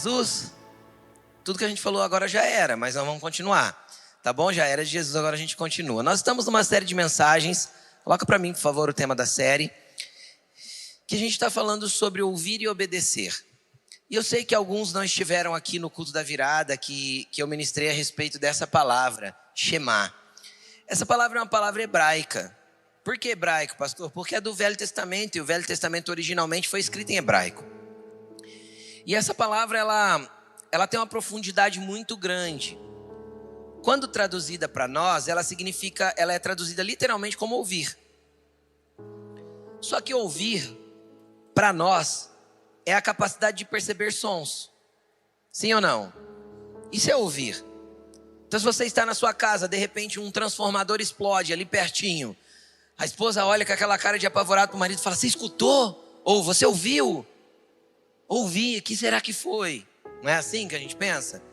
Jesus? Tudo que a gente falou agora já era, mas nós vamos continuar. Tá bom? Já era de Jesus, agora a gente continua. Nós estamos numa série de mensagens. Coloca para mim, por favor, o tema da série. Que a gente está falando sobre ouvir e obedecer. E eu sei que alguns não estiveram aqui no culto da virada, que eu ministrei a respeito dessa palavra, Shema. Essa palavra é uma palavra hebraica. Por que hebraico, pastor? Porque é do Velho Testamento, e o Velho Testamento originalmente foi escrito em hebraico. E essa palavra, ela tem uma profundidade muito grande. Quando traduzida para nós, ela é traduzida literalmente como ouvir. Só que ouvir, para nós, é a capacidade de perceber sons. Sim ou não? Isso é ouvir. Então, se você está na sua casa, de repente um transformador explode ali pertinho. A esposa olha com aquela cara de apavorado para o marido e fala: você escutou? Ou você ouviu? Ouvi, o que será que foi? Não é assim que a gente pensa?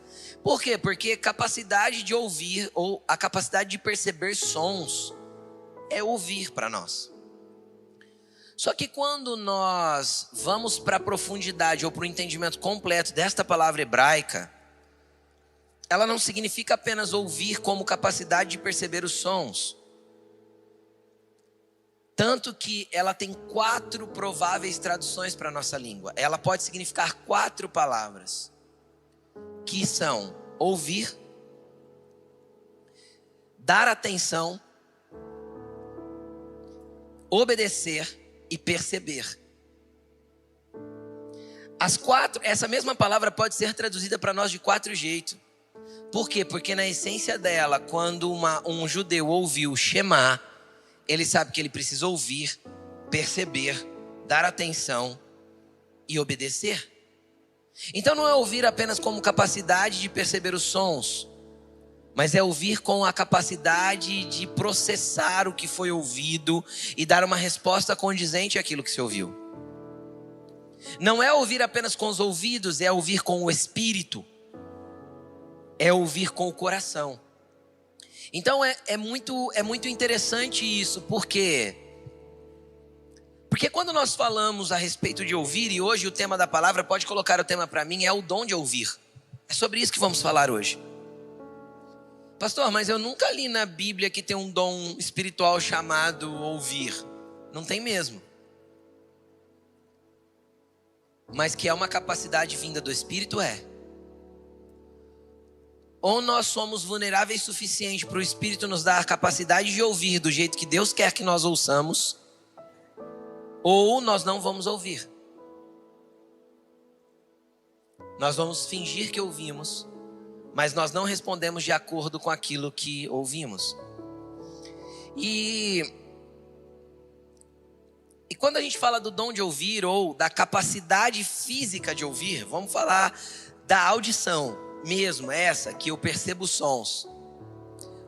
Por quê? Porque capacidade de ouvir ou a capacidade de perceber sons é ouvir para nós. Só que quando nós vamos para a profundidade ou para o entendimento completo desta palavra hebraica, ela não significa apenas ouvir como capacidade de perceber os sons. Tanto que ela tem 4 prováveis traduções para a nossa língua. Ela pode significar 4 palavras, que são ouvir, dar atenção, obedecer e perceber. Essa mesma palavra pode ser traduzida para nós de 4 jeitos. Por quê? Porque na essência dela, quando um judeu ouviu Shema, ele sabe que ele precisa ouvir, perceber, dar atenção e obedecer. Então não é ouvir apenas como capacidade de perceber os sons, mas é ouvir com a capacidade de processar o que foi ouvido e dar uma resposta condizente àquilo que se ouviu. Não é ouvir apenas com os ouvidos, é ouvir com o espírito. É ouvir com o coração. Então é muito interessante isso, porque quando nós falamos a respeito de ouvir, e hoje o tema da palavra, pode colocar o tema para mim, é o dom de ouvir. É sobre isso que vamos falar hoje. Pastor, mas eu nunca li na Bíblia que tem um dom espiritual chamado ouvir. Não tem mesmo. Mas que é uma capacidade vinda do Espírito, é. Ou nós somos vulneráveis o suficiente para o Espírito nos dar a capacidade de ouvir do jeito que Deus quer que nós ouçamos, ou nós não vamos ouvir. Nós vamos fingir que ouvimos, mas nós não respondemos de acordo com aquilo que ouvimos. E quando a gente fala do dom de ouvir, ou da capacidade física de ouvir, vamos falar da audição mesmo, essa que eu percebo sons.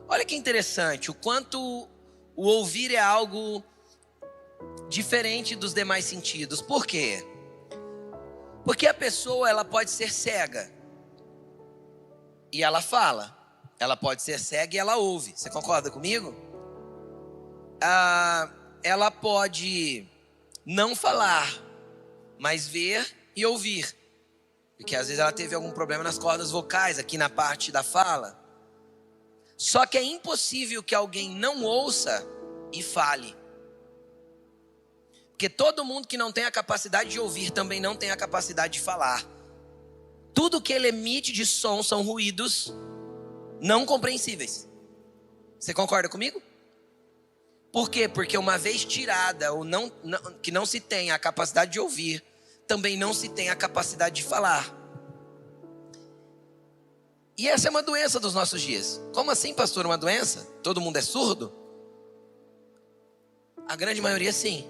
Olha que interessante, o quanto o ouvir é algo diferente dos demais sentidos. Por quê? Porque a pessoa, ela pode ser cega e ela fala. Ela pode ser cega e ela ouve. Você concorda comigo? Ela pode não falar, mas ver e ouvir. Porque às vezes ela teve algum problema nas cordas vocais, aqui na parte da fala. Só que é impossível que alguém não ouça e fale. Porque todo mundo que não tem a capacidade de ouvir também não tem a capacidade de falar. Tudo que ele emite de som são ruídos não compreensíveis. Você concorda comigo? Por quê? Porque uma vez tirada, ou que não se tem a capacidade de ouvir, também não se tem a capacidade de falar. E essa é uma doença dos nossos dias. Como assim, pastor, uma doença? Todo mundo é surdo? A grande maioria sim.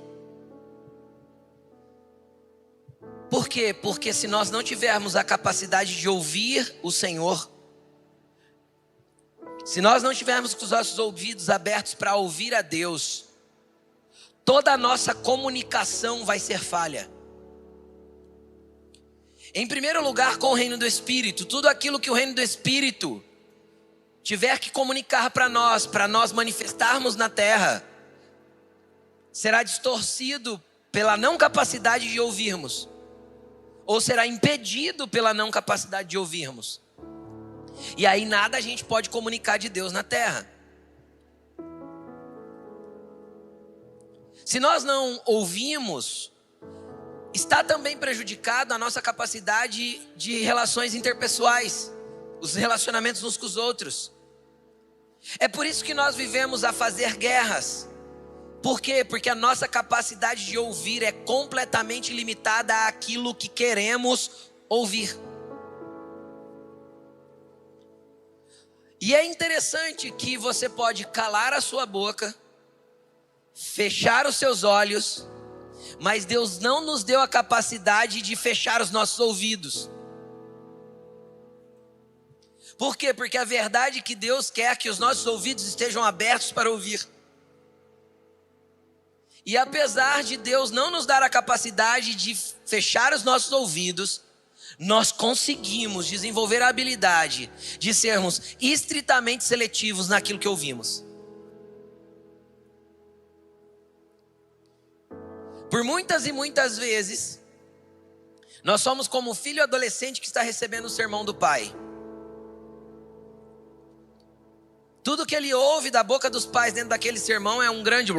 Por quê? Porque se nós não tivermos a capacidade de ouvir o Senhor, se nós não tivermos com os nossos ouvidos abertos para ouvir a Deus, toda a nossa comunicação vai ser falha. Em primeiro lugar, com o reino do Espírito. Tudo aquilo que o reino do Espírito tiver que comunicar para nós manifestarmos na terra, será distorcido pela não capacidade de ouvirmos. ou será impedido pela não capacidade de ouvirmos. E aí nada a gente pode comunicar de Deus na terra. Se nós não ouvimos, está também prejudicado a nossa capacidade de relações interpessoais, os relacionamentos uns com os outros. É por isso que nós vivemos a fazer guerras. Por quê? Porque a nossa capacidade de ouvir é completamente limitada àquilo que queremos ouvir. E é interessante que você pode calar a sua boca, fechar os seus olhos, mas Deus não nos deu a capacidade de fechar os nossos ouvidos. Por quê? Porque a verdade é que Deus quer que os nossos ouvidos estejam abertos para ouvir. E apesar de Deus não nos dar a capacidade de fechar os nossos ouvidos, nós conseguimos desenvolver a habilidade de sermos estritamente seletivos naquilo que ouvimos. Por muitas e muitas vezes, nós somos como o filho adolescente que está recebendo o sermão do pai. Tudo que ele ouve da boca dos pais dentro daquele sermão é um grande...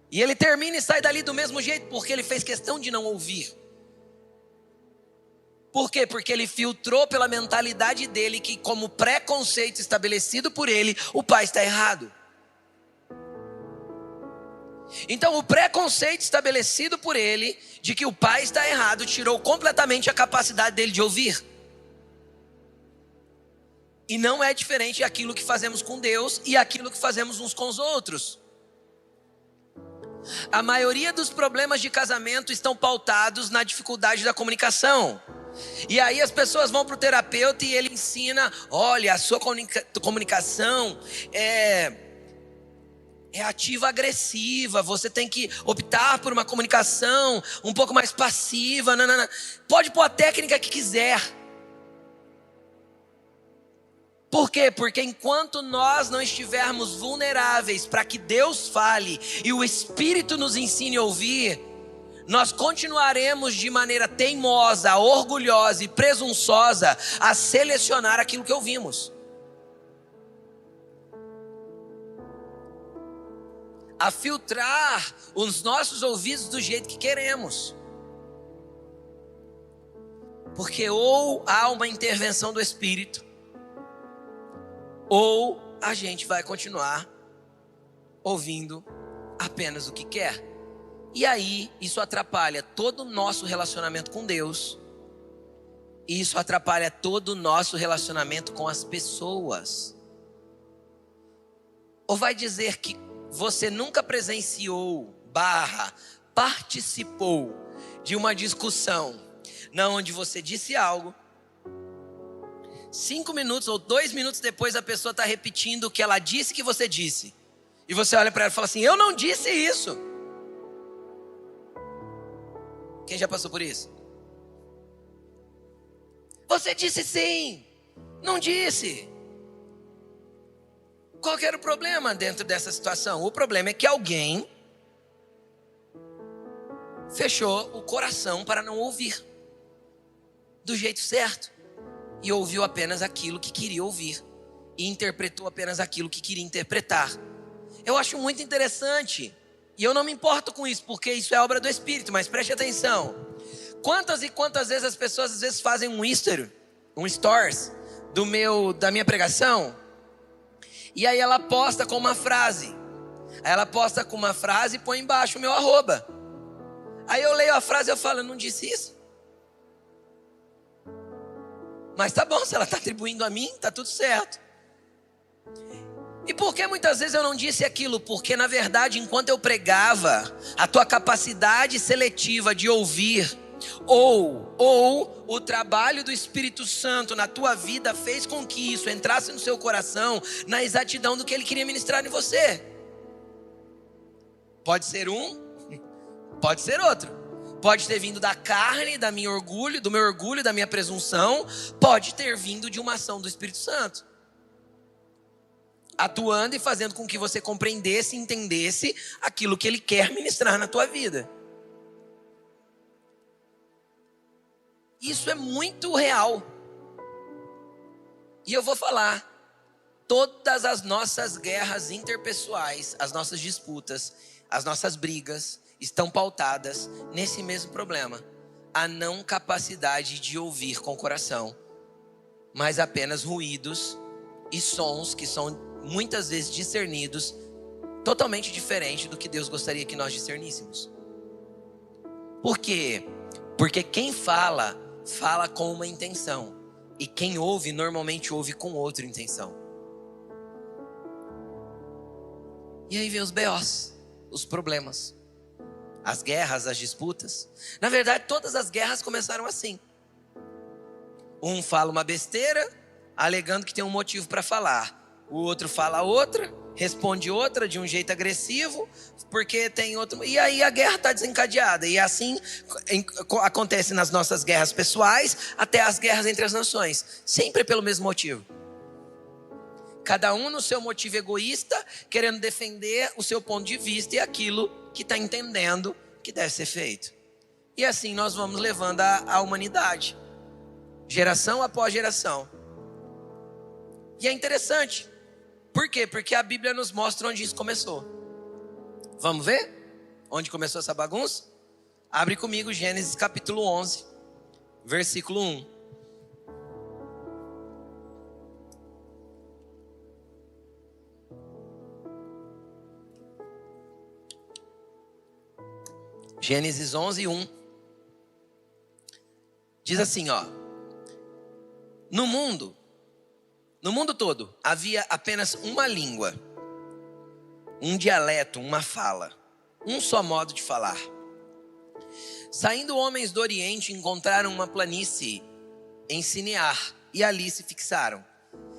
E ele termina e sai dali do mesmo jeito, porque ele fez questão de não ouvir. Por quê? Porque ele filtrou pela mentalidade dele que, como preconceito estabelecido por ele, o pai está errado. Então o preconceito estabelecido por ele, de que o pai está errado, tirou completamente a capacidade dele de ouvir. E não é diferente daquilo que fazemos com Deus e aquilo que fazemos uns com os outros. A maioria dos problemas de casamento estão pautados na dificuldade da comunicação. E aí as pessoas vão para o terapeuta e ele ensina: olha, a sua comunicação é ativa-agressiva, você tem que optar por uma comunicação um pouco mais passiva. Não. Pode pôr a técnica que quiser. Por quê? Porque enquanto nós não estivermos vulneráveis para que Deus fale e o Espírito nos ensine a ouvir, nós continuaremos de maneira teimosa, orgulhosa e presunçosa a selecionar aquilo que ouvimos. A filtrar os nossos ouvidos do jeito que queremos. Porque ou há uma intervenção do Espírito, ou a gente vai continuar ouvindo apenas o que quer. E aí isso atrapalha todo o nosso relacionamento com Deus. E isso atrapalha todo o nosso relacionamento com as pessoas. Ou vai dizer que você nunca presenciou, participou de uma discussão onde você disse algo, 5 minutos ou 2 minutos depois a pessoa está repetindo o que ela disse que você disse. E você olha para ela e fala assim: eu não disse isso. Quem já passou por isso? Você disse sim. Não disse. Qual que era o problema dentro dessa situação? O problema é que alguém fechou o coração para não ouvir do jeito certo. E ouviu apenas aquilo que queria ouvir. E interpretou apenas aquilo que queria interpretar. Eu acho muito interessante. E eu não me importo com isso, porque isso é obra do Espírito. Mas preste atenção. Quantas e quantas vezes as pessoas às vezes fazem um stories da minha pregação. E aí ela posta com uma frase. Aí ela posta com uma frase e põe embaixo o meu @. Aí eu leio a frase e eu falo: eu não disse isso. Mas tá bom, se ela está atribuindo a mim, tá tudo certo. E por que muitas vezes eu não disse aquilo? Porque na verdade, enquanto eu pregava, a tua capacidade seletiva de ouvir, ou o trabalho do Espírito Santo na tua vida fez com que isso entrasse no seu coração, na exatidão do que ele queria ministrar em você. Pode ser um, pode ser outro. Pode ter vindo da carne, do meu orgulho, da minha presunção. Pode ter vindo de uma ação do Espírito Santo, atuando e fazendo com que você compreendesse e entendesse aquilo que ele quer ministrar na tua vida. Isso é muito real. E eu vou falar, todas as nossas guerras interpessoais, as nossas disputas, as nossas brigas estão pautadas nesse mesmo problema. A não capacidade de ouvir com o coração, mas apenas ruídos e sons que são muitas vezes discernidos totalmente diferente do que Deus gostaria que nós discerníssemos. Por quê? Porque quem fala, fala com uma intenção. E quem ouve, normalmente ouve com outra intenção. E aí vem os B.O.s, os problemas, as guerras, as disputas. Na verdade, todas as guerras começaram assim. Um fala uma besteira, alegando que tem um motivo para falar. O outro fala outra, responde outra de um jeito agressivo, porque tem outro. E aí a guerra está desencadeada. E assim acontece nas nossas guerras pessoais, até as guerras entre as nações. Sempre pelo mesmo motivo. Cada um no seu motivo egoísta, querendo defender o seu ponto de vista e aquilo que está entendendo que deve ser feito. E assim nós vamos levando a humanidade, geração após geração. E é interessante. Por quê? Porque a Bíblia nos mostra onde isso começou. Vamos ver? Onde começou essa bagunça? Abre comigo Gênesis capítulo 11, versículo 1. Gênesis 11, 1. Diz assim, ó. No mundo todo, havia apenas uma língua, um dialeto, uma fala, um só modo de falar. Saindo homens do Oriente, encontraram uma planície em Sinear e ali se fixaram.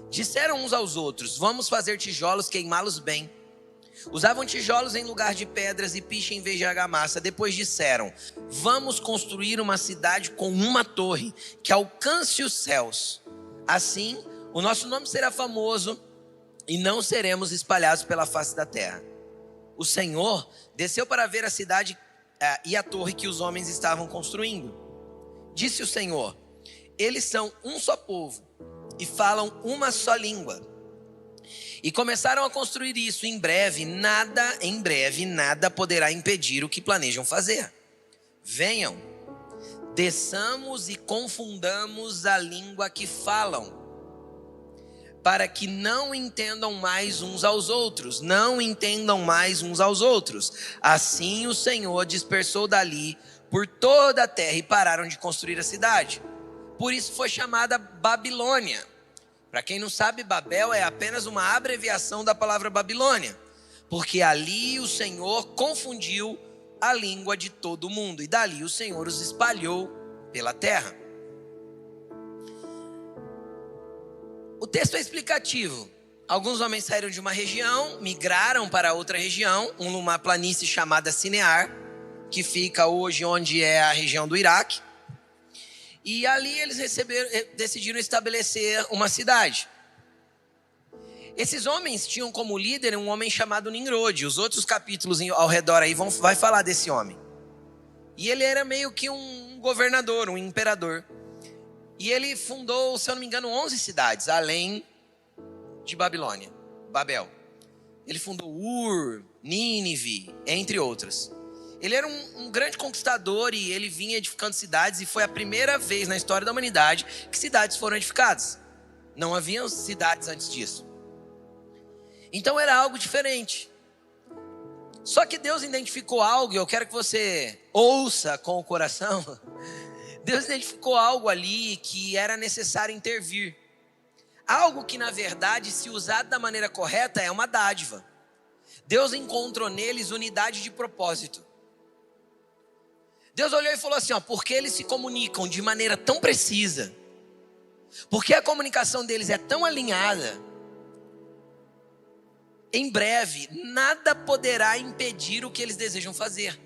Disseram uns aos outros: vamos fazer tijolos, queimá-los bem. Usavam tijolos em lugar de pedras e piche em vez de argamassa. Depois disseram: vamos construir uma cidade com uma torre que alcance os céus. Assim, o nosso nome será famoso e não seremos espalhados pela face da terra. O Senhor desceu para ver a cidade e a torre que os homens estavam construindo. Disse o Senhor: eles são um só povo e falam uma só língua. E começaram a construir isso. Em breve nada poderá impedir o que planejam fazer. Venham, desçamos e confundamos a língua que falam, para que não entendam mais uns aos outros. Assim o Senhor dispersou dali por toda a terra e pararam de construir a cidade. Por isso foi chamada Babilônia. Para quem não sabe, Babel é apenas uma abreviação da palavra Babilônia, porque ali o Senhor confundiu a língua de todo mundo, e dali o Senhor os espalhou pela terra. O texto é explicativo. Alguns homens saíram de uma região, migraram para outra região, uma planície chamada Sinear, que fica hoje onde é a região do Iraque. E ali eles decidiram estabelecer uma cidade. Esses homens tinham como líder um homem chamado Nimrod. Os outros capítulos ao redor aí vai falar desse homem. E ele era meio que um governador, um imperador. E ele fundou, se eu não me engano, 11 cidades, além de Babilônia, Babel. Ele fundou Ur, Nínive, entre outras. Ele era um grande conquistador e ele vinha edificando cidades, e foi a primeira vez na história da humanidade que cidades foram edificadas. Não haviam cidades antes disso. Então era algo diferente. Só que Deus identificou algo, e eu quero que você ouça com o coração. Deus identificou algo ali que era necessário intervir. Algo que, na verdade, se usado da maneira correta, é uma dádiva. Deus encontrou neles unidade de propósito. Deus olhou e falou assim, porque eles se comunicam de maneira tão precisa, porque a comunicação deles é tão alinhada, em breve nada poderá impedir o que eles desejam fazer.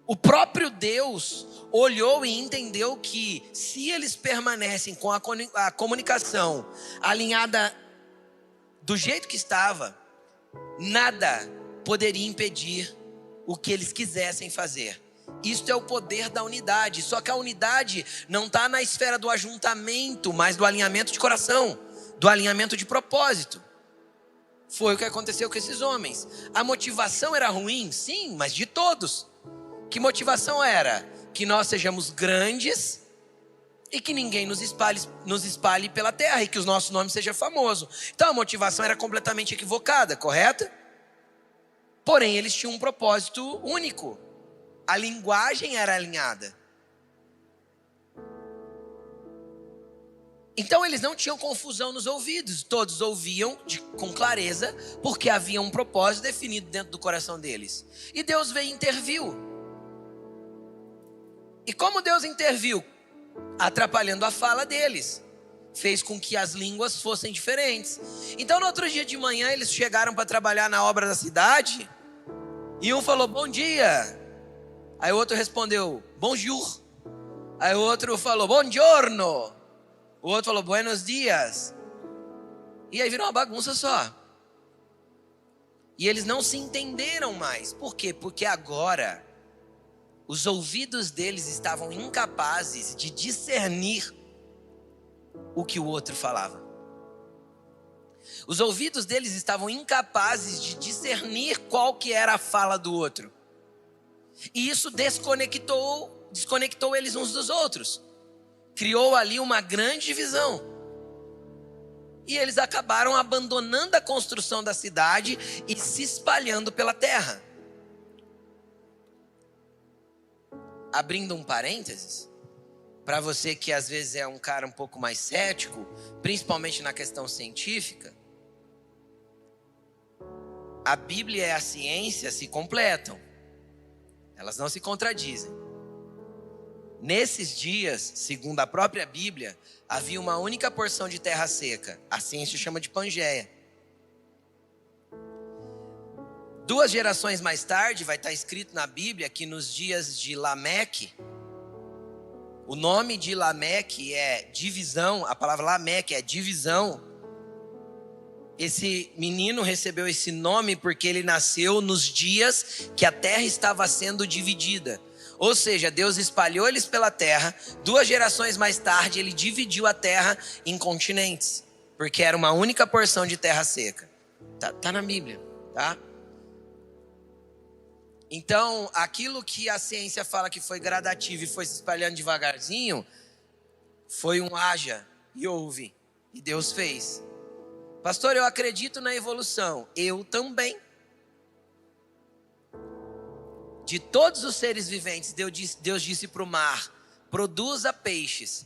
O próprio Deus olhou e entendeu que se eles permanecem com a comunicação alinhada do jeito que estava, nada poderia impedir o que eles quisessem fazer. Isto é o poder da unidade. Só que a unidade não está na esfera do ajuntamento, mas do alinhamento de coração, do alinhamento de propósito. Foi o que aconteceu com esses homens. A motivação era ruim? Sim, mas de todos. Que motivação era? Que nós sejamos grandes e que ninguém nos espalhe pela terra e que o nosso nome seja famoso. Então a motivação era completamente equivocada, correta? Porém, eles tinham um propósito único. A linguagem era alinhada. Então eles não tinham confusão nos ouvidos. Todos ouviam com clareza, porque havia um propósito definido dentro do coração deles. E Deus veio e interviu. E como Deus interviu? Atrapalhando a fala deles. Fez com que as línguas fossem diferentes. Então no outro dia de manhã eles chegaram para trabalhar na obra da cidade. E um falou, bom dia. Aí o outro respondeu, bonjour. Aí o outro falou, buongiorno. O outro falou, buenos dias. E aí virou uma bagunça só. E eles não se entenderam mais. Por quê? Porque agora os ouvidos deles estavam incapazes de discernir o que o outro falava. Os ouvidos deles estavam incapazes de discernir qual que era a fala do outro. E isso desconectou eles uns dos outros. Criou ali uma grande divisão. E eles acabaram abandonando a construção da cidade e se espalhando pela terra. Abrindo um parênteses, para você que às vezes é um cara um pouco mais cético, principalmente na questão científica, a Bíblia e a ciência se completam. Elas não se contradizem. Nesses dias, segundo a própria Bíblia, havia uma única porção de terra seca. A ciência chama de Pangeia. 2 gerações mais tarde, vai estar escrito na Bíblia que nos dias de Lameque, o nome de Lameque é divisão, a palavra Lameque é divisão. Esse menino recebeu esse nome porque ele nasceu nos dias que a terra estava sendo dividida. Ou seja, Deus espalhou eles pela terra. 2 gerações mais tarde, ele dividiu a terra em continentes. Porque era uma única porção de terra seca. Tá na Bíblia, tá? Então, aquilo que a ciência fala que foi gradativo e foi se espalhando devagarzinho, foi um haja e ouve. E Deus fez. Pastor, eu acredito na evolução. Eu também. De todos os seres viventes, Deus disse para o mar, produza peixes.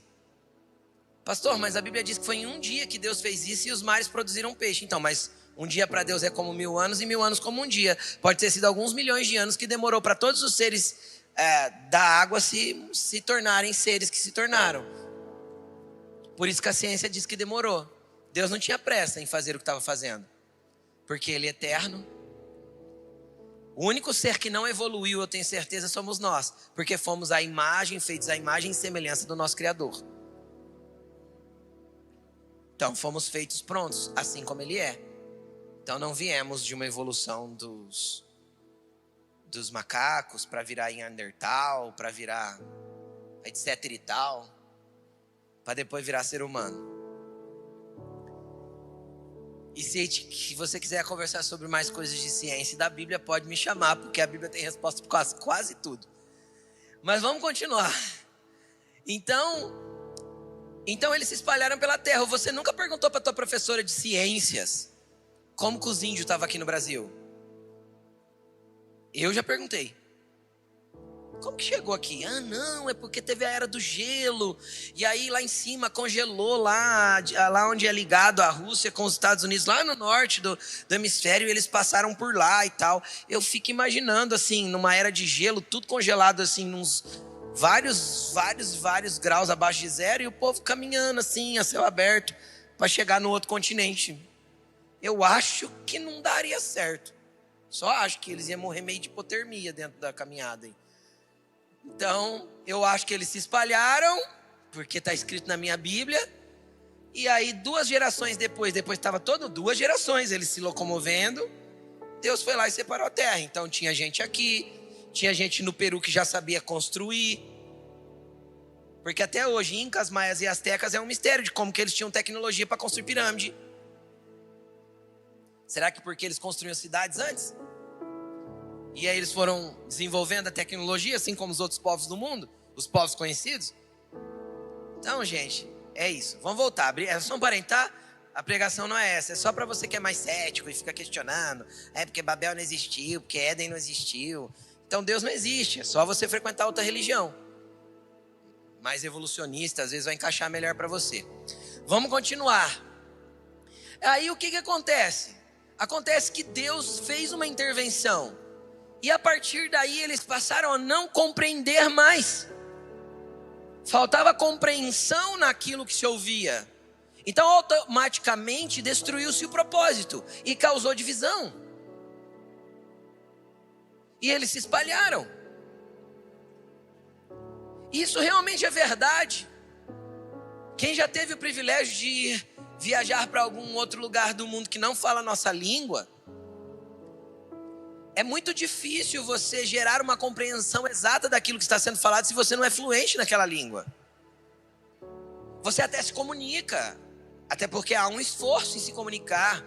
Pastor, mas a Bíblia diz que foi em um dia que Deus fez isso e os mares produziram peixe. Então, mas um dia para Deus é como 1000 anos e 1000 anos como um dia. Pode ter sido alguns milhões de anos que demorou para todos os seres da água se tornarem seres que se tornaram. Por isso que a ciência diz que demorou. Deus não tinha pressa em fazer o que estava fazendo. Porque Ele é eterno. O único ser que não evoluiu, eu tenho certeza, somos nós. Porque fomos feitos à imagem e semelhança do nosso Criador. Então fomos feitos prontos, assim como Ele é. Então não viemos de uma evolução dos macacos para virar Neandertal, para virar etc e tal, para depois virar ser humano. E se você quiser conversar sobre mais coisas de ciência e da Bíblia, pode me chamar, porque a Bíblia tem resposta para quase tudo. Mas vamos continuar. Então eles se espalharam pela terra. Você nunca perguntou para tua professora de ciências como que os índios estavam aqui no Brasil? Eu já perguntei. Como que chegou aqui? Ah, não, é porque teve a era do gelo. E aí lá em cima congelou lá onde é ligado a Rússia com os Estados Unidos, lá no norte do hemisfério, e eles passaram por lá e tal. Eu fico imaginando assim, numa era de gelo, tudo congelado assim, nos vários graus abaixo de zero, e o povo caminhando assim, a céu aberto, para chegar no outro continente. Eu acho que não daria certo. Só acho que eles iam morrer meio de hipotermia dentro da caminhada aí. Então, eu acho que eles se espalharam, porque está escrito na minha Bíblia. E aí, 2 gerações depois estava 2 gerações eles se locomovendo. Deus foi lá e separou a terra. Então, tinha gente aqui, Tinha gente no Peru que já sabia construir. Porque até hoje, incas, maias e astecas é um mistério de como que eles tinham tecnologia para construir pirâmide. Será que porque eles construíam cidades antes? E aí eles foram desenvolvendo a tecnologia, assim como os outros povos do mundo, os povos conhecidos? Então, gente, é isso. Vamos voltar. É só um parênteses, tá? A pregação não é essa. É só para você que é mais cético e fica questionando. É porque Babel não existiu, porque Éden não existiu. Então Deus não existe. É só você frequentar outra religião. Mais evolucionista, às vezes vai encaixar melhor para você. Vamos continuar. Aí o que acontece? Acontece que Deus fez uma intervenção. E a partir daí eles passaram a não compreender mais. Faltava compreensão naquilo que se ouvia. Então automaticamente destruiu-se o propósito e causou divisão. E eles se espalharam. Isso realmente é verdade. Quem já teve o privilégio de viajar para algum outro lugar do mundo que não fala a nossa língua, é muito difícil você gerar uma compreensão exata daquilo que está sendo falado se você não é fluente naquela língua. Você até se comunica, até porque há um esforço em se comunicar.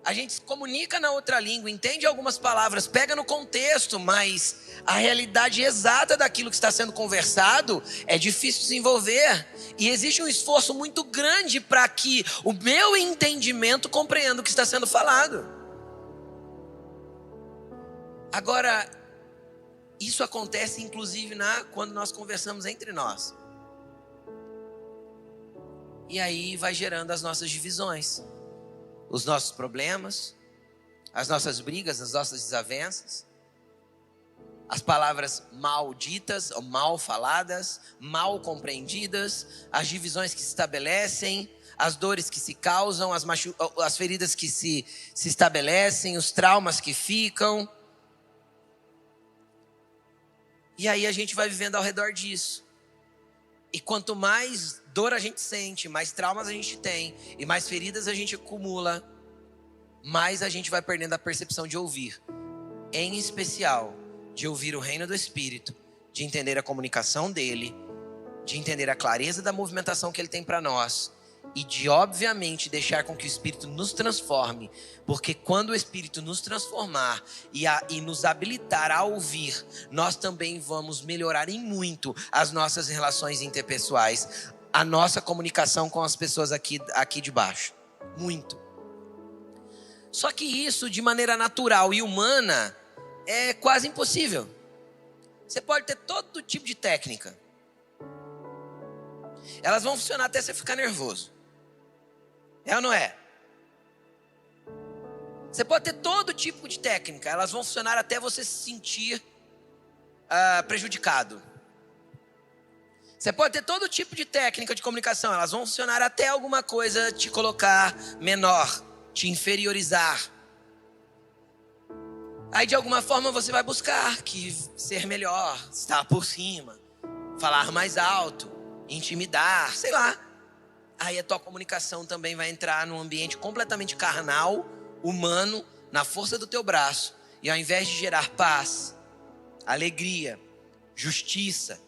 A gente se comunica na outra língua, entende algumas palavras, pega no contexto, mas a realidade exata daquilo que está sendo conversado é difícil de desenvolver. E existe um esforço muito grande para que o meu entendimento compreenda o que está sendo falado. Agora, isso acontece inclusive quando nós conversamos entre nós. E aí vai gerando as nossas divisões. Os nossos problemas, as nossas brigas, as nossas desavenças, as palavras mal ditas ou mal faladas, mal compreendidas, as divisões que se estabelecem, as dores que se causam, as feridas que se estabelecem, os traumas que ficam. E aí a gente vai vivendo ao redor disso. E quanto mais dor a gente sente, mais traumas a gente tem e mais feridas a gente acumula, mais a gente vai perdendo a percepção de ouvir. Em especial, de ouvir o reino do Espírito, de entender a comunicação dele, de entender a clareza da movimentação que ele tem para nós e de, obviamente, deixar com que o Espírito nos transforme. Porque quando o Espírito nos transformar e nos habilitar a ouvir, nós também vamos melhorar em muito as nossas relações interpessoais, a nossa comunicação com as pessoas aqui de baixo. Muito. Só que isso, de maneira natural e humana, é quase impossível. Você pode ter todo tipo de técnica. Elas vão funcionar até você ficar nervoso. É ou não é? Você pode ter todo tipo de técnica. Elas vão funcionar até você se sentir prejudicado. Você pode ter todo tipo de técnica de comunicação. Elas vão funcionar até alguma coisa te colocar menor, te inferiorizar. Aí de alguma forma você vai buscar ser melhor, estar por cima, falar mais alto, intimidar, sei lá. Aí a tua comunicação também vai entrar num ambiente completamente carnal, humano, na força do teu braço. E ao invés de gerar paz, alegria, justiça,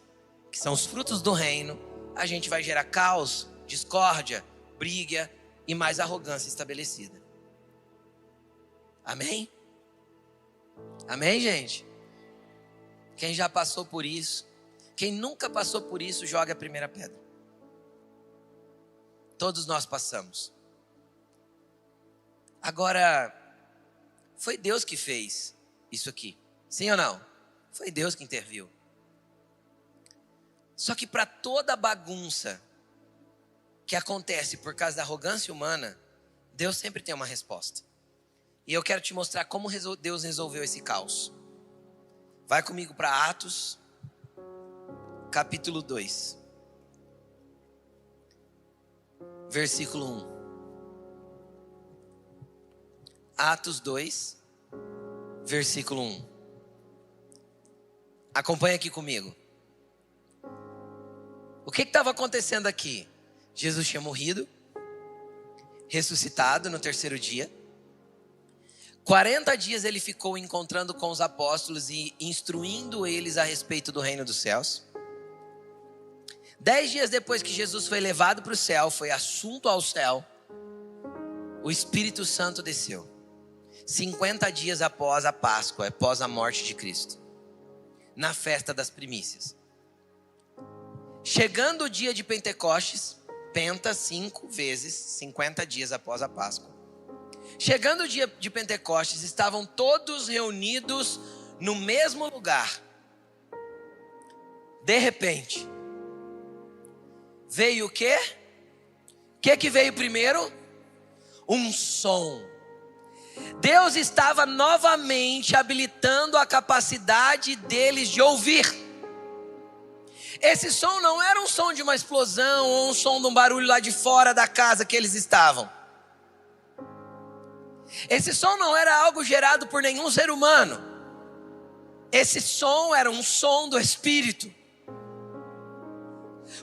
que são os frutos do reino, a gente vai gerar caos, discórdia, briga e mais arrogância estabelecida. Amém? Amém, gente? Quem já passou por isso? Quem nunca passou por isso, joga a primeira pedra. Todos nós passamos. Agora, foi Deus que fez isso aqui. Sim ou não? Foi Deus que interviu. Só que para toda bagunça que acontece por causa da arrogância humana, Deus sempre tem uma resposta. E eu quero te mostrar como Deus resolveu esse caos. Vai comigo para Atos, capítulo 2. Versículo 1. Atos 2, versículo 1. Acompanha aqui comigo. O que estava acontecendo aqui? Jesus tinha morrido, ressuscitado no terceiro dia, 40 dias ele ficou encontrando com os apóstolos e instruindo eles a respeito do reino dos céus. 10 dias depois que Jesus foi levado para o céu, foi assunto ao céu, o Espírito Santo desceu. 50 dias após a Páscoa, após a morte de Cristo, na festa das primícias. Chegando o dia de Pentecostes, Penta 5 vezes, 50 dias após a Páscoa. Chegando o dia de Pentecostes, estavam todos reunidos no mesmo lugar. De repente, veio o quê? O que veio primeiro? Um som. Deus estava novamente habilitando a capacidade deles de ouvir. Esse som não era um som de uma explosão ou um som de um barulho lá de fora da casa que eles estavam. Esse som não era algo gerado por nenhum ser humano. Esse som era um som do Espírito.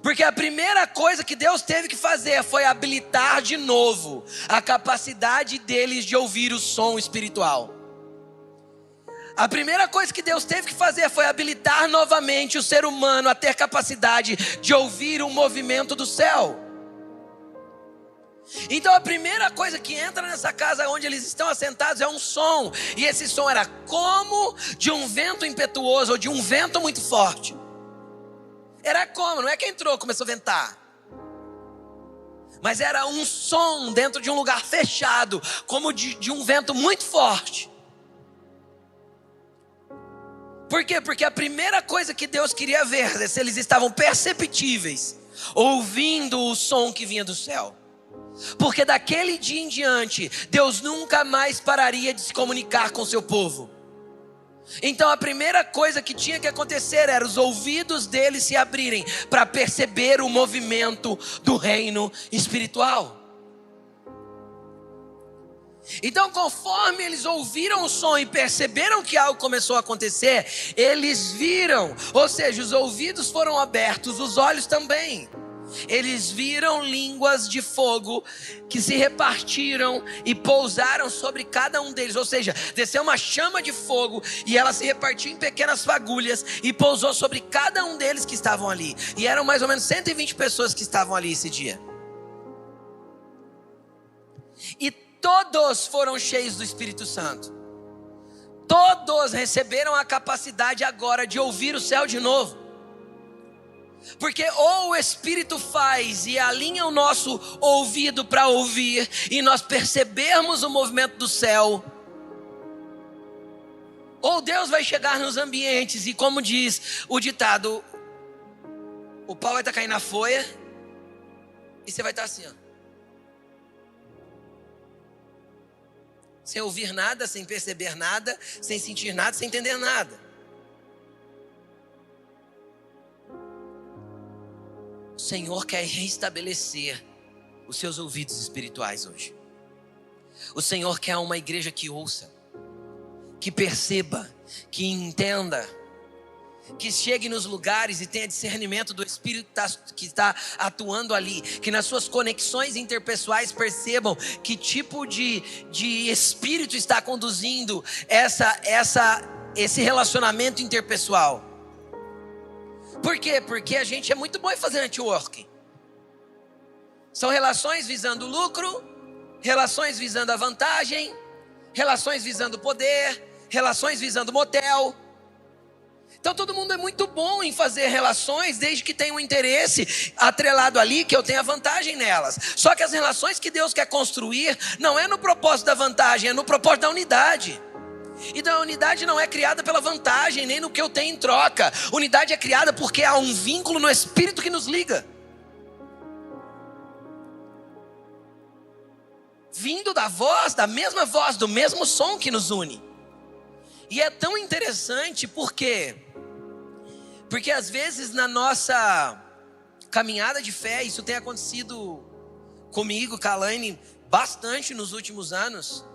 Porque a primeira coisa que Deus teve que fazer foi habilitar de novo a capacidade deles de ouvir o som espiritual. A primeira coisa que Deus teve que fazer foi habilitar novamente o ser humano a ter capacidade de ouvir o movimento do céu. Então a primeira coisa que entra nessa casa onde eles estão assentados é um som. E esse som era como de um vento impetuoso ou de um vento muito forte. Era como, não é que entrou, começou a ventar. Mas era um som dentro de um lugar fechado, como de um vento muito forte. Por quê? Porque a primeira coisa que Deus queria ver é se eles estavam perceptíveis, ouvindo o som que vinha do céu. Porque daquele dia em diante, Deus nunca mais pararia de se comunicar com seu povo. Então a primeira coisa que tinha que acontecer era os ouvidos deles se abrirem para perceber o movimento do reino espiritual. Então, conforme eles ouviram o som e perceberam que algo começou a acontecer, eles viram, ou seja, os ouvidos foram abertos, os olhos também. Eles viram línguas de fogo que se repartiram e pousaram sobre cada um deles. Ou seja, desceu uma chama de fogo e ela se repartiu em pequenas fagulhas e pousou sobre cada um deles que estavam ali. E eram mais ou menos 120 pessoas que estavam ali esse dia. E todos foram cheios do Espírito Santo. Todos receberam a capacidade agora de ouvir o céu de novo. Porque ou o Espírito faz e alinha o nosso ouvido para ouvir e nós percebermos o movimento do céu, ou Deus vai chegar nos ambientes e, como diz o ditado, o pau vai estar caindo na folha e você vai estar assim, ó, sem ouvir nada, sem perceber nada, sem sentir nada, sem entender nada. O Senhor quer restabelecer os seus ouvidos espirituais hoje. O Senhor quer uma igreja que ouça, que perceba, que entenda, que chegue nos lugares e tenha discernimento do Espírito que está atuando ali, que nas suas conexões interpessoais percebam que tipo de espírito está conduzindo esse relacionamento interpessoal. Por quê? Porque a gente é muito bom em fazer networking. São relações visando lucro, relações visando a vantagem, relações visando poder, relações visando motel. Então todo mundo é muito bom em fazer relações desde que tenha um interesse atrelado ali, que eu tenha vantagem nelas. Só que as relações que Deus quer construir não é no propósito da vantagem, é no propósito da unidade. Então a unidade não é criada pela vantagem, nem no que eu tenho em troca. Unidade é criada porque há um vínculo no Espírito que nos liga, vindo da voz, da mesma voz, do mesmo som que nos une. E é tão interessante porque às vezes na nossa caminhada de fé, isso tem acontecido comigo, com a Alaine, bastante nos últimos anos.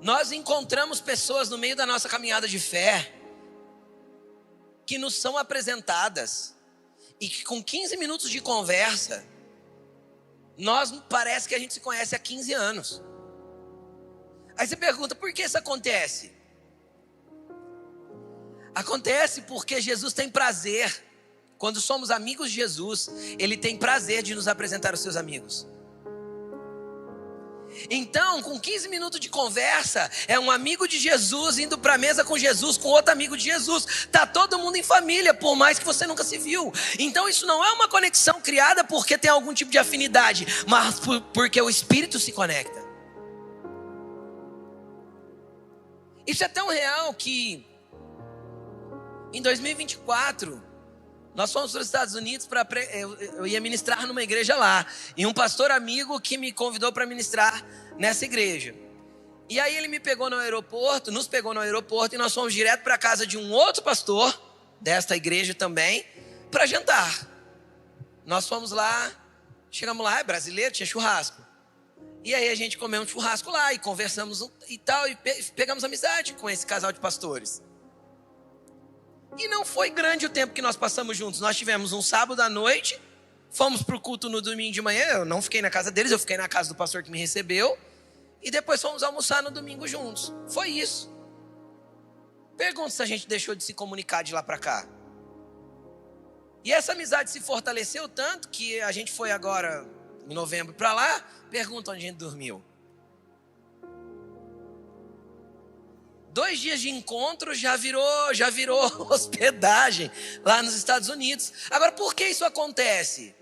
Nós encontramos pessoas no meio da nossa caminhada de fé que nos são apresentadas e que com 15 minutos de conversa, parece que a gente se conhece há 15 anos. Aí você pergunta, por que isso acontece? Acontece porque Jesus tem prazer. Quando somos amigos de Jesus, Ele tem prazer de nos apresentar os seus amigos. Então, com 15 minutos de conversa, é um amigo de Jesus indo para a mesa com Jesus, com outro amigo de Jesus. Está todo mundo em família, por mais que você nunca se viu. Então, isso não é uma conexão criada porque tem algum tipo de afinidade, mas porque o Espírito se conecta. Isso é tão real que em 2024, nós fomos para os Estados Unidos eu ia ministrar numa igreja lá. E um pastor amigo que me convidou para ministrar nessa igreja. E aí ele nos pegou no aeroporto e nós fomos direto para a casa de um outro pastor, desta igreja também, para jantar. Nós fomos lá, chegamos lá, é brasileiro, tinha churrasco. E aí a gente comeu um churrasco lá e conversamos e tal, e pegamos amizade com esse casal de pastores. E não foi grande o tempo que nós passamos juntos. Nós tivemos um sábado à noite, fomos para o culto no domingo de manhã. Eu não fiquei na casa deles, eu fiquei na casa do pastor que me recebeu. E depois fomos almoçar no domingo juntos. Foi isso. Pergunta se a gente deixou de se comunicar de lá para cá. E essa amizade se fortaleceu tanto que a gente foi agora, em novembro, para lá. Pergunta onde a gente dormiu. 2 dias de encontro já virou hospedagem lá nos Estados Unidos. Agora, por que isso acontece?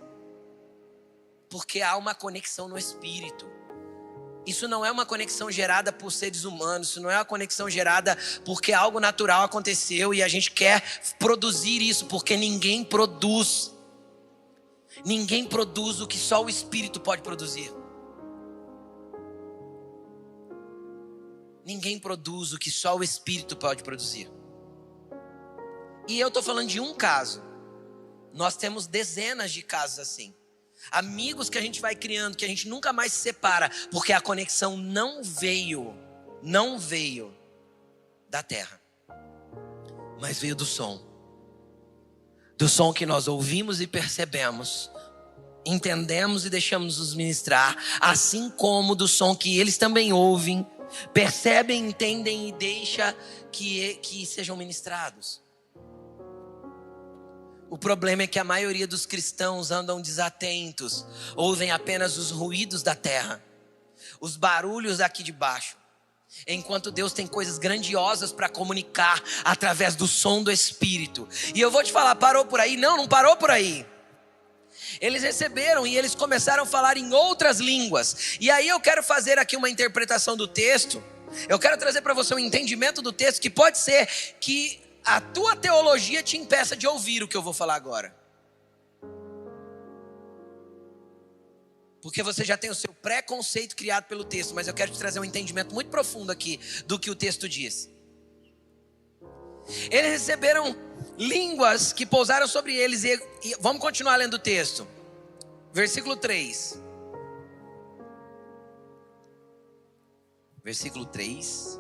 Porque há uma conexão no espírito. Isso não é uma conexão gerada por seres humanos. Isso não é uma conexão gerada porque algo natural aconteceu e a gente quer produzir isso, porque ninguém produz. Ninguém produz o que só o espírito pode produzir. Ninguém produz o que só o Espírito pode produzir. E eu estou falando de um caso. Nós temos dezenas de casos assim. Amigos que a gente vai criando, que a gente nunca mais se separa, porque a conexão não veio da terra, mas veio do som. Do som que nós ouvimos e percebemos, entendemos e deixamos nos ministrar, assim como do som que eles também ouvem, percebem, entendem e deixam que sejam ministrados. O problema é que a maioria dos cristãos andam desatentos, ouvem apenas os ruídos da terra, os barulhos daqui de baixo, enquanto Deus tem coisas grandiosas para comunicar através do som do Espírito. E eu vou te falar, parou por aí? Não parou por aí. Eles receberam e eles começaram a falar em outras línguas. E aí eu quero fazer aqui uma interpretação do texto. Eu quero trazer para você um entendimento do texto que pode ser que a tua teologia te impeça de ouvir o que eu vou falar agora. Porque você já tem o seu preconceito criado pelo texto, mas eu quero te trazer um entendimento muito profundo aqui do que o texto diz. Eles receberam línguas que pousaram sobre eles e vamos continuar lendo o texto. Versículo 3. Versículo 3.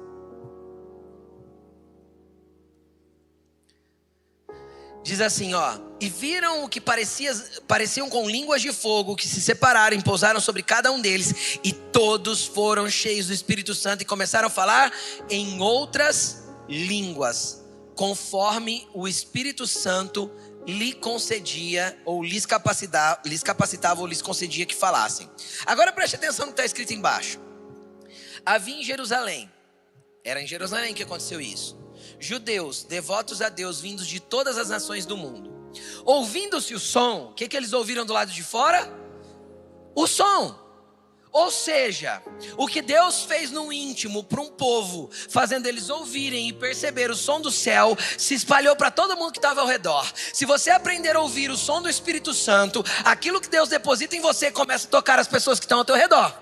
Diz assim, e viram o que pareciam com línguas de fogo que se separaram e pousaram sobre cada um deles, e todos foram cheios do Espírito Santo e começaram a falar em outras línguas, conforme o Espírito Santo lhe concedia, ou lhes capacitava, ou lhes concedia que falassem. Agora preste atenção no que está escrito embaixo. Havia em Jerusalém, era em Jerusalém que aconteceu isso, judeus, devotos a Deus, vindos de todas as nações do mundo. Ouvindo-se o som, o que eles ouviram do lado de fora? O som. Ou seja, o que Deus fez no íntimo para um povo, fazendo eles ouvirem e perceber o som do céu, se espalhou para todo mundo que estava ao redor. Se você aprender a ouvir o som do Espírito Santo, aquilo que Deus deposita em você começa a tocar as pessoas que estão ao teu redor.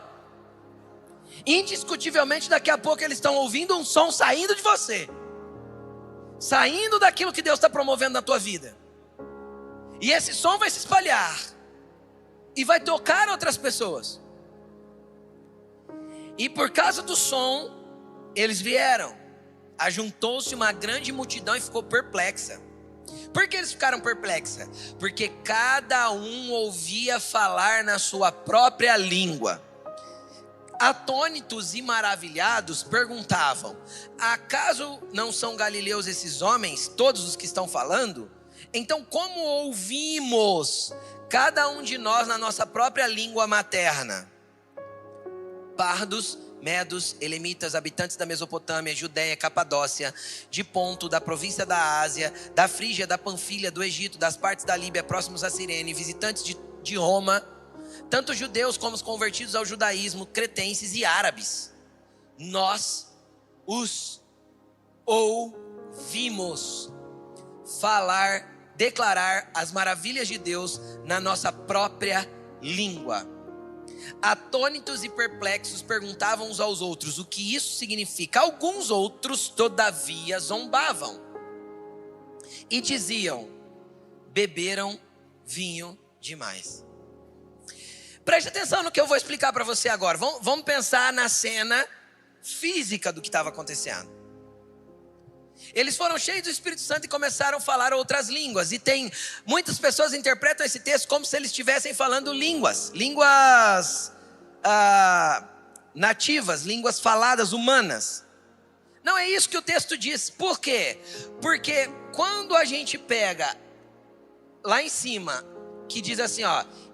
Indiscutivelmente, daqui a pouco eles estão ouvindo um som saindo de você, saindo daquilo que Deus está promovendo na tua vida. E esse som vai se espalhar e vai tocar outras pessoas. E por causa do som, eles vieram. Ajuntou-se uma grande multidão e ficou perplexa. Por que eles ficaram perplexos? Porque cada um ouvia falar na sua própria língua. Atônitos e maravilhados, perguntavam: acaso não são galileus esses homens, todos os que estão falando? Então como ouvimos, cada um de nós na nossa própria língua materna? Pardos, medos, elamitas, habitantes da Mesopotâmia, Judéia, Capadócia, de Ponto, da província da Ásia, da Frígia, da Panfilha, do Egito, das partes da Líbia próximos a Cirene, visitantes de Roma, tanto judeus como os convertidos ao judaísmo, cretenses e árabes. Nós os ouvimos declarar as maravilhas de Deus na nossa própria língua. Atônitos e perplexos perguntavam uns aos outros o que isso significa. Alguns outros, todavia, zombavam e diziam: beberam vinho demais. Preste atenção no que eu vou explicar para você agora. Vamos pensar na cena física do que estava acontecendo. Eles foram cheios do Espírito Santo e começaram a falar outras línguas. E muitas pessoas interpretam esse texto como se eles estivessem falando línguas nativas, línguas faladas, humanas. Não é isso que o texto diz. Por quê? Porque quando a gente pega lá em cima, que diz assim,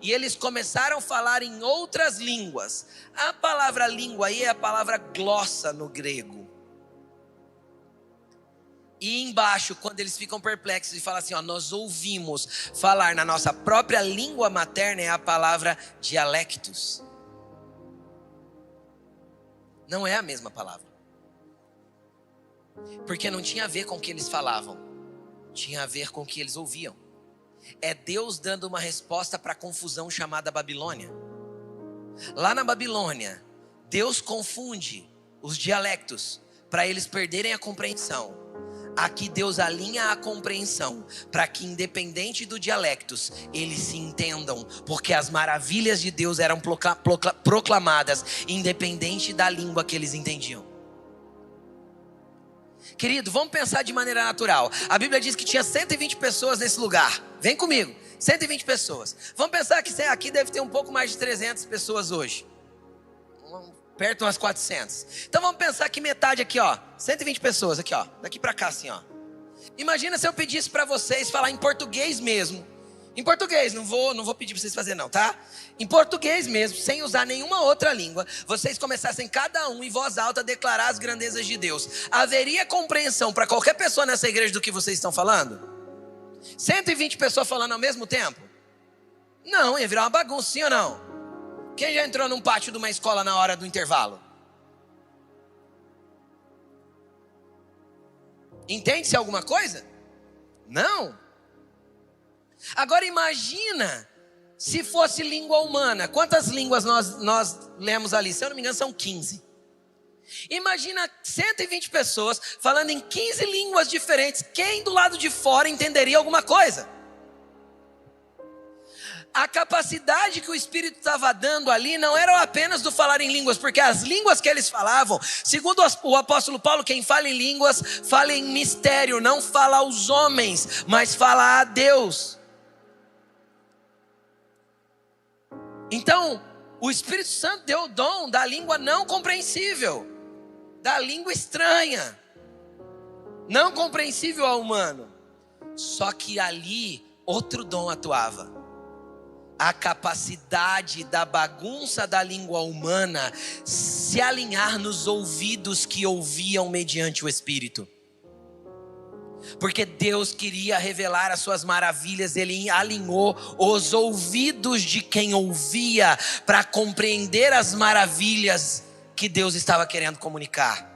e eles começaram a falar em outras línguas. A palavra língua aí é a palavra glossa no grego. E embaixo, quando eles ficam perplexos e falam assim, nós ouvimos falar na nossa própria língua materna, é a palavra dialectos. Não é a mesma palavra. Porque não tinha a ver com o que eles falavam. Tinha a ver com o que eles ouviam. É Deus dando uma resposta para a confusão chamada Babilônia. Lá na Babilônia, Deus confunde os dialectos para eles perderem a compreensão. Aqui Deus alinha a compreensão para que, independente do dialectos, eles se entendam, porque as maravilhas de Deus eram proclamadas independente da língua que eles entendiam. Querido, vamos pensar de maneira natural. A Bíblia diz que tinha 120 pessoas nesse lugar. Vem comigo, 120 pessoas. Vamos pensar que aqui deve ter um pouco mais de 300 pessoas hoje. Perto de umas 400. Então vamos pensar que metade aqui, 120 pessoas aqui, daqui para cá assim, Imagina se eu pedisse para vocês falar em português mesmo. Em português, não vou pedir para vocês fazerem não, tá? Em português mesmo, sem usar nenhuma outra língua, vocês começassem cada um em voz alta a declarar as grandezas de Deus. Haveria compreensão para qualquer pessoa nessa igreja do que vocês estão falando? 120 pessoas falando ao mesmo tempo? Não, ia virar uma bagunça, sim ou não? Quem já entrou num pátio de uma escola na hora do intervalo? Entende-se alguma coisa? Não. Agora imagina se fosse língua humana. Quantas línguas nós lemos ali? Se eu não me engano são 15. Imagina 120 pessoas falando em 15 línguas diferentes. Quem do lado de fora entenderia alguma coisa? A capacidade que o Espírito estava dando ali não era apenas do falar em línguas, porque as línguas que eles falavam, segundo o apóstolo Paulo, quem fala em línguas, fala em mistério, não fala aos homens, mas fala a Deus. Então, o Espírito Santo deu o dom da língua não compreensível, da língua estranha, não compreensível ao humano. Só que ali, outro dom atuava. A capacidade da bagunça da língua humana se alinhar nos ouvidos que ouviam mediante o Espírito. Porque Deus queria revelar as suas maravilhas, Ele alinhou os ouvidos de quem ouvia para compreender as maravilhas que Deus estava querendo comunicar.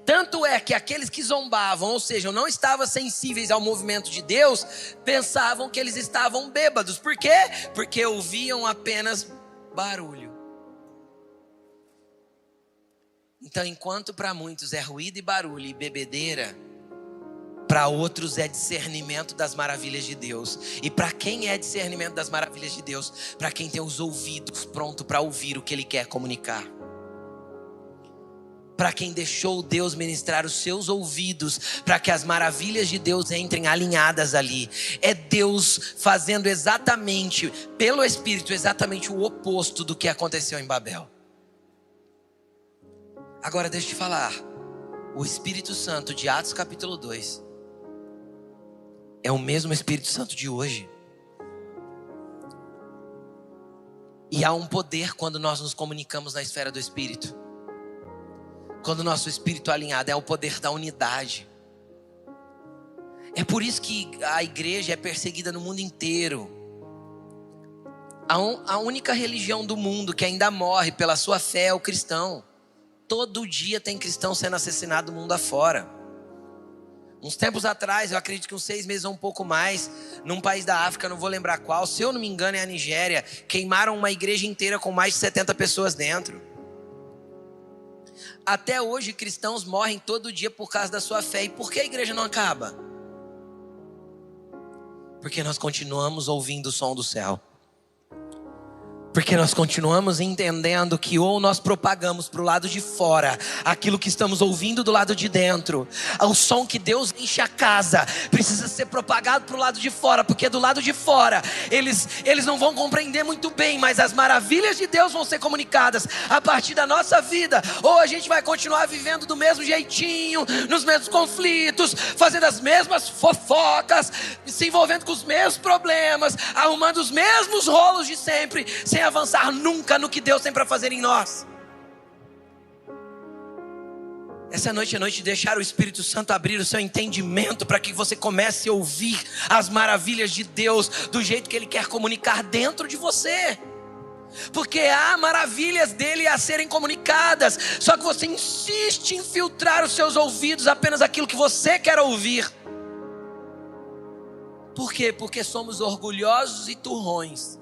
Tanto é que aqueles que zombavam, ou seja, não estavam sensíveis ao movimento de Deus, pensavam que eles estavam bêbados. Por quê? Porque ouviam apenas barulho. Então, enquanto para muitos é ruído e barulho e bebedeira, para outros é discernimento das maravilhas de Deus. E para quem é discernimento das maravilhas de Deus? Para quem tem os ouvidos prontos para ouvir o que Ele quer comunicar. Para quem deixou Deus ministrar os seus ouvidos, para que as maravilhas de Deus entrem alinhadas ali. É Deus fazendo exatamente, pelo Espírito, exatamente o oposto do que aconteceu em Babel. Agora deixa eu te falar, o Espírito Santo de Atos capítulo 2 é o mesmo Espírito Santo de hoje. E há um poder quando nós nos comunicamos na esfera do Espírito. Quando o nosso espírito é alinhado, é o poder da unidade. É por isso que a igreja é perseguida no mundo inteiro. A única religião do mundo que ainda morre pela sua fé é o cristão. Todo dia tem cristão sendo assassinado mundo afora. Uns tempos atrás, eu acredito que uns 6 meses ou um pouco mais, num país da África, não vou lembrar qual, se eu não me engano é a Nigéria, queimaram uma igreja inteira com mais de 70 pessoas dentro. Até hoje cristãos morrem todo dia por causa da sua fé. E por que a igreja não acaba? Porque nós continuamos ouvindo o som do céu. Porque nós continuamos entendendo que ou nós propagamos para o lado de fora aquilo que estamos ouvindo do lado de dentro. O som que Deus enche a casa precisa ser propagado para o lado de fora, porque do lado de fora eles não vão compreender muito bem, mas as maravilhas de Deus vão ser comunicadas a partir da nossa vida. Ou a gente vai continuar vivendo do mesmo jeitinho, nos mesmos conflitos, fazendo as mesmas fofocas, se envolvendo com os mesmos problemas, arrumando os mesmos rolos de sempre, sem avançar nunca no que Deus tem para fazer em nós. Essa noite é noite de deixar o Espírito Santo abrir o seu entendimento para que você comece a ouvir as maravilhas de Deus do jeito que Ele quer comunicar dentro de você. Porque há maravilhas dele a serem comunicadas, só que você insiste em filtrar os seus ouvidos apenas aquilo que você quer ouvir. Por quê? Porque somos orgulhosos e turrões.